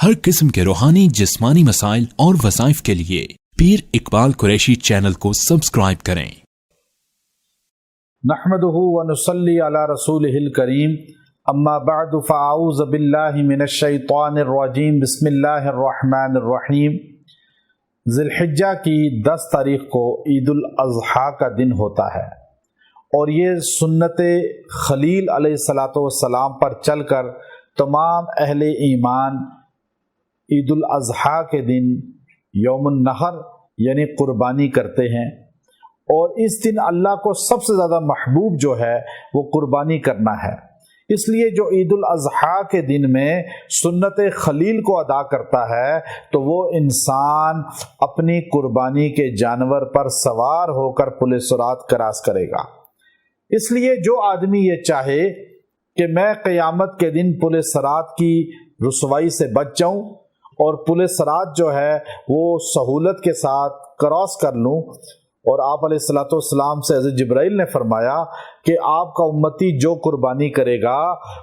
ہر قسم کے روحانی جسمانی مسائل اور وظائف کے لیے پیر اقبال قریشی چینل کو سبسکرائب کریں۔ نحمدہ ونصلی علی رسولہ الکریم، اما بعد فاعوذ باللہ من الشیطان الرجیم، بسم اللہ الرحمن الرحیم۔ ذی الحجہ کی 10 تاریخ کو عید الاضحیٰ کا دن ہوتا ہے، اور یہ سنت خلیل علیہ السلام پر چل کر تمام اہل ایمان عید الاضحیٰ کے دن یوم النحر یعنی قربانی کرتے ہیں، اور اس دن اللہ کو سب سے زیادہ محبوب جو ہے وہ قربانی کرنا ہے۔ اس لیے جو عید الاضحیٰ کے دن میں سنت خلیل کو ادا کرتا ہے تو وہ انسان اپنی قربانی کے جانور پر سوار ہو کر پل صراط کراس کرے گا۔ اس لیے جو آدمی یہ چاہے کہ میں قیامت کے دن پل صراط کی رسوائی سے بچ جاؤں اور پل صراط جو ہے وہ سہولت کے ساتھ کراس کر لوں، اور آپ علیہ السلام سے حضرت جبرائیل نے فرمایا کہ آپ کا امتی جو قربانی کرے گا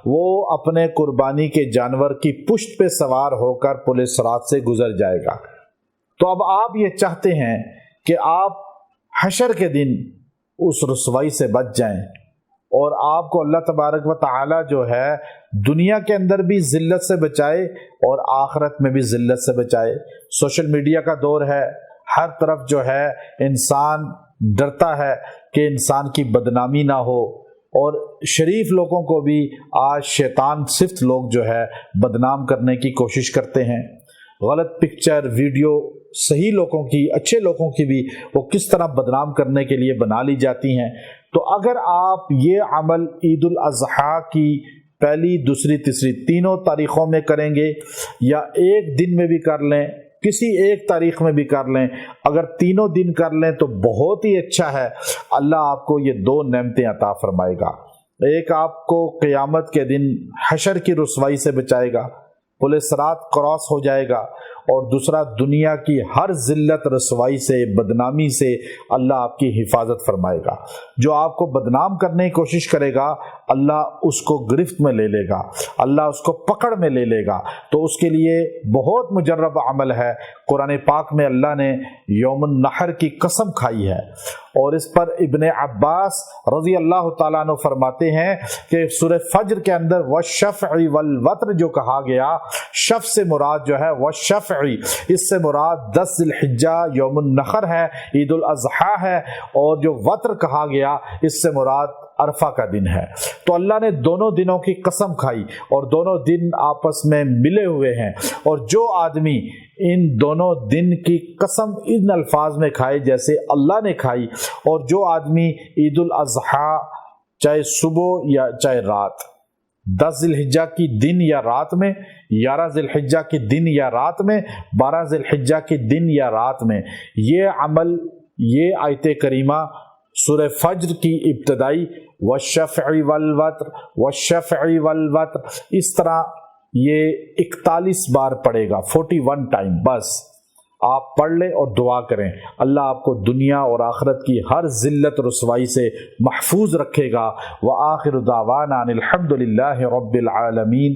وہ اپنے قربانی کے جانور کی پشت پہ سوار ہو کر پل صراط سے گزر جائے گا۔ تو اب آپ یہ چاہتے ہیں کہ آپ حشر کے دن اس رسوائی سے بچ جائیں، اور آپ کو اللہ تبارک و تعالی جو ہے دنیا کے اندر بھی ذلت سے بچائے اور آخرت میں بھی ذلت سے بچائے۔ سوشل میڈیا کا دور ہے، ہر طرف جو ہے انسان ڈرتا ہے کہ انسان کی بدنامی نہ ہو، اور شریف لوگوں کو بھی آج شیطان صفت لوگ جو ہے بدنام کرنے کی کوشش کرتے ہیں۔ غلط پکچر ویڈیو صحیح لوگوں کی، اچھے لوگوں کی بھی وہ کس طرح بدنام کرنے کے لیے بنا لی جاتی ہیں۔ تو اگر آپ یہ عمل عید الاضحیٰ کی پہلی، دوسری، تیسری تینوں تاریخوں میں کریں گے، یا ایک دن میں بھی کر لیں، کسی ایک تاریخ میں بھی کر لیں، اگر تینوں دن کر لیں تو بہت ہی اچھا ہے۔ اللہ آپ کو یہ 2 نعمتیں عطا فرمائے گا۔ ایک آپ کو قیامت کے دن حشر کی رسوائی سے بچائے گا، پل صراط کراس ہو جائے گا، اور دوسرا دنیا کی ہر ذلت رسوائی سے، بدنامی سے اللہ آپ کی حفاظت فرمائے گا۔ جو آپ کو بدنام کرنے کی کوشش کرے گا اللہ اس کو گرفت میں لے لے گا، اللہ اس کو پکڑ میں لے لے گا۔ تو اس کے لیے بہت مجرب عمل ہے۔ قرآن پاک میں اللہ نے یوم النحر کی قسم کھائی ہے، اور اس پر ابن عباس رضی اللہ تعالیٰ عنہ فرماتے ہیں کہ سورہ فجر کے اندر والشفع والوتر جو کہا گیا، شف سے مراد جو ہے والشفع، اس سے مراد 10 ذی الحجہ یوم النحر ہے، عید الاضحیٰ ہے، اور جو وتر کہا گیا اس سے مراد عرفہ کا دن ہے۔ تو اللہ نے دونوں دنوں کی قسم کھائی، اور دونوں دن آپس میں ملے ہوئے ہیں، اور جو آدمی ان دونوں دن کی قسم ان الفاظ میں کھائے جیسے اللہ نے کھائی، اور جو آدمی عید الاضحیٰ چاہے صبح یا چاہے رات، 10 ذی الحجہ کی دن یا رات میں، 11 ذی الحجہ کی دن یا رات میں، 12 ذی الحجہ کی دن یا رات میں، یہ عمل، یہ آیت کریمہ سورہ فجر کی ابتدائی والشفع والوتر والشفع والوتر، اس طرح یہ 41 بار پڑھے گا، 41 ٹائم بس آپ پڑھ لیں اور دعا کریں۔ اللہ آپ کو دنیا اور آخرت کی ہر ذلت رسوائی سے محفوظ رکھے گا۔ وآخر دعوانا ان الحمد للہ رب العالمین۔